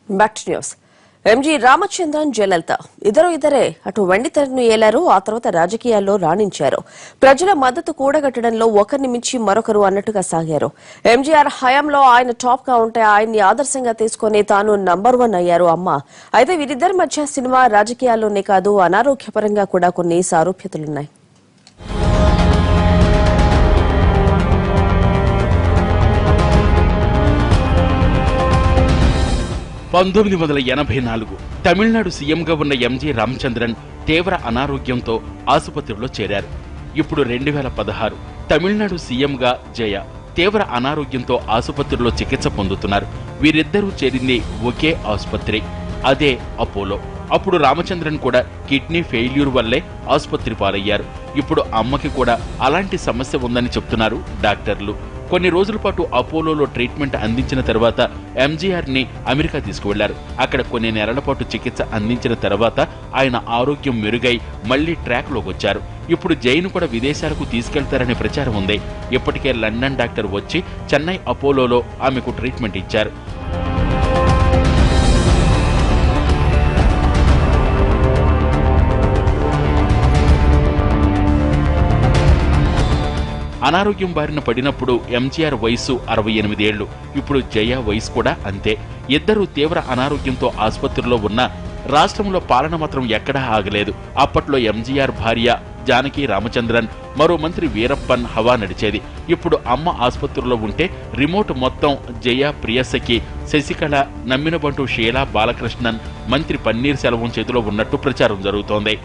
Back to news. MG Ramachandran, Jayalalithaa ఇద్దరే అటు వెండితెరను ఏలారు. ఆ తర్వాత రాజకీయాల్లో రాణించారు. ప్రజల మద్దతు కూడగట్టడంలో ఒకరిని మించి మరొకరు అన్నట్టుగా సాగారు. ఎంజీఆర్ హయాంలో ఆయన టాప్ గా ఉంటే ఆయన్ని ఆదర్శంగా తీసుకుని తాను నంబర్ 1 అయ్యారు అమ్మ. అయితే వీరిద్దరి మధ్య సినిమా రాజకీయాల్లోనే కాదు, అనారోగ్యపరంగా కూడా కొన్ని సారూప్యతలున్నాయి. 1984 తమిళనాడు సీఎంగా ఉన్న ఎంజీ రామచంద్రన్ తీవ్ర అనారోగ్యంతో ఆసుపత్రిలో చేరారు. ఇప్పుడు 2016 తమిళనాడు సీఎంగా జయ తీవ్ర అనారోగ్యంతో ఆసుపత్రిలో చికిత్స పొందుతున్నారు. వీరిద్దరూ చేరింది ఒకే ఆసుపత్రి, అదే అపోలో. అప్పుడు రామచంద్రన్ కూడా కిడ్నీ ఫెయిల్యూర్ వల్లే ఆసుపత్రి పాలయ్యారు. ఇప్పుడు అమ్మకి కూడా అలాంటి సమస్య ఉందని చెప్తున్నారు డాక్టర్లు. కొన్ని రోజుల పాటు అపోలోలో ట్రీట్మెంట్ అందించిన తర్వాత ఎంజీఆర్ ని అమెరికా తీసుకువెళ్లారు. అక్కడ కొన్ని నెలల పాటు చికిత్స అందించిన తర్వాత ఆయన ఆరోగ్యం మెరుగై మళ్లీ ట్రాక్ లోకి వచ్చారు. ఇప్పుడు జైను కూడా విదేశాలకు తీసుకెళ్తారనే ప్రచారం ఉంది. ఇప్పటికే లండన్ డాక్టర్ వచ్చి చెన్నై అపోలోలో ఆమెకు ట్రీట్మెంట్ ఇచ్చారు. అనారోగ్యం బారిన పడినప్పుడు ఎంజీఆర్ వయసు 68 ఏళ్లు. ఇప్పుడు జయ వయసు కూడా అంతే. ఇద్దరూ తీవ్ర అనారోగ్యంతో ఆసుపత్రిలో ఉన్నా రాష్ట్రంలో పాలన మాత్రం ఎక్కడా ఆగలేదు. అప్పట్లో ఎంజీఆర్ భార్య జానకి రామచంద్రన్, మరో మంత్రి వీరప్పన్ హవా నడిచేది. ఇప్పుడు అమ్మ ఆసుపత్రిలో ఉంటే రిమోట్ మొత్తం జయ, ప్రియసఖి, శశికళ, నమ్మినబంటు షీలా బాలకృష్ణన్, మంత్రి పన్నీర్ సెల్వం చేతిలో ఉన్నట్టు ప్రచారం జరుగుతోంది.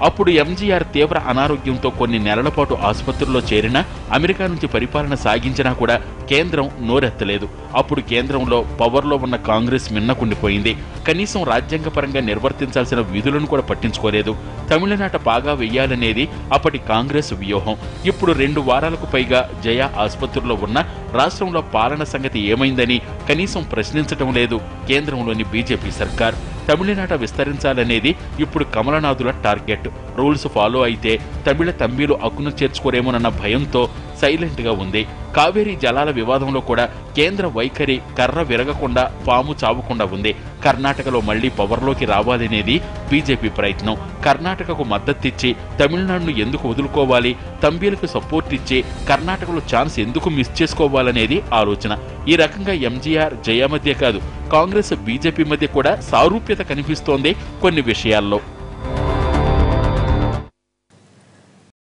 అప్పుడు ఎంజీఆర్ తీవ్ర అనారోగ్యంతో కొన్ని నెలల పాటు ఆసుపత్రిలో చేరినా, అమెరికా నుంచి పరిపాలన సాగించినా కూడా కేంద్రం నోరెత్తలేదు. అప్పుడు కేంద్రంలో పవర్లో ఉన్న కాంగ్రెస్ మిన్నకుండిపోయింది. కనీసం రాజ్యాంగపరంగా నిర్వర్తించాల్సిన విధులను కూడా పట్టించుకోలేదు. తమిళనాట బాగా వెయ్యాలనేది అప్పటి కాంగ్రెస్ వ్యూహం. ఇప్పుడు 2 వారాలకు పైగా జయ ఆసుపత్రిలో ఉన్న రాష్ట్రంలో పాలన సంగతి ఏమైందని కనీసం ప్రశ్నించటం లేదు కేంద్రంలోని బీజేపీ సర్కార్. తమిళనాట విస్తరించాలనేది ఇప్పుడు కమలనాథుల టార్గెట్. రూల్స్ ఫాలో అయితే తమిళ తంబీలు అక్కును చేర్చుకోరేమోనన్న భయంతో సైలెంట్ గా ఉంది. కావేరీ జలాల వివాదంలో కూడా కేంద్ర వైఖరి కర్ర విరగకుండా పాము చావకుండా ఉంది. కర్ణాటకలో మళ్లీ పవర్లోకి రావాలనేది బీజేపీ ప్రయత్నం. కర్ణాటకకు మద్దతిచ్చి తమిళనాడును ఎందుకు వదులుకోవాలి, తంబీలకు సపోర్ట్ ఇచ్చి కర్ణాటకలో ఛాన్స్ ఎందుకు మిస్ చేసుకోవాలనేది ఆలోచన. ఈ రకంగా ఎంజీఆర్ జయ మధ్య కాదు, కాంగ్రెస్ బీజేపీ మధ్య కూడా సారూప్యత కనిపిస్తోంది కొన్ని విషయాల్లో.